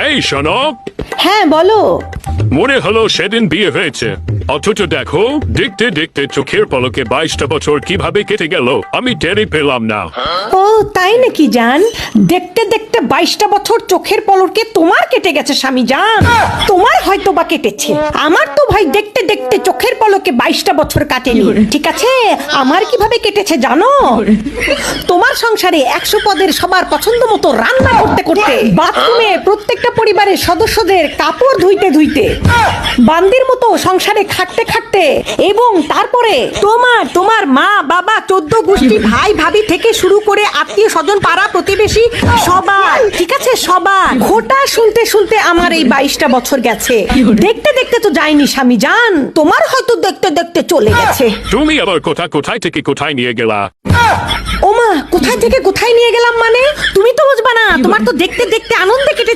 এই শোনো, হ্যাঁ বলো। মনে হলো সেদিন বিয়ে হয়েছে, অথচ দেখো দেখতে দেখতে চোখের পলকে 22টা বছর কিভাবে কেটে গেল আমি টেরই পেলাম না। ও তাই নাকি জান? দেখতে দেখতে 22টা বছর চোখের পলকে তোমার কেটে গেছে স্বামী জান। তোমার হয়তো বা কেটেছে, আমার তো ভাই দেখতে দেখতে চোখের পলকে 22টা বছর কাটেনি। ঠিক আছে, আমার কিভাবে কেটেছে জানো? তোমার সংসারে 100 পদের সবার পছন্দ মতো রান্না করতে করতে, বাথরুমে প্রত্যেকটা পরিবারের সদস্যদের কাপড় ধুইতে ধুইতে, বান্দির মতো সংসারে খাটতে খাটতে, এবং তারপরে তোমার মা বাবা 14 গোষ্ঠী ভাই ভাবি থেকে শুরু করে আত্মীয় স্বজন পাড়া প্রতিবেশী সবার, ঠিক আছে সবার খোটা শুনতে শুনতে আমার এই 22টা বছর গেছে। দেখতে দেখতে তো যায়নি স্বামী জান, তোমার হয়তো দেখতে দেখতে চলে গেছে। তুমি আবার কোথায় থেকে কোথায় নিয়ে গেলা? ওমা, কোথায় থেকে কোথায় নিয়ে গেলাম মানে? তুমি তো বুঝবা না, তোমার তো দেখতে দেখতে আনন্দে কেটেছে।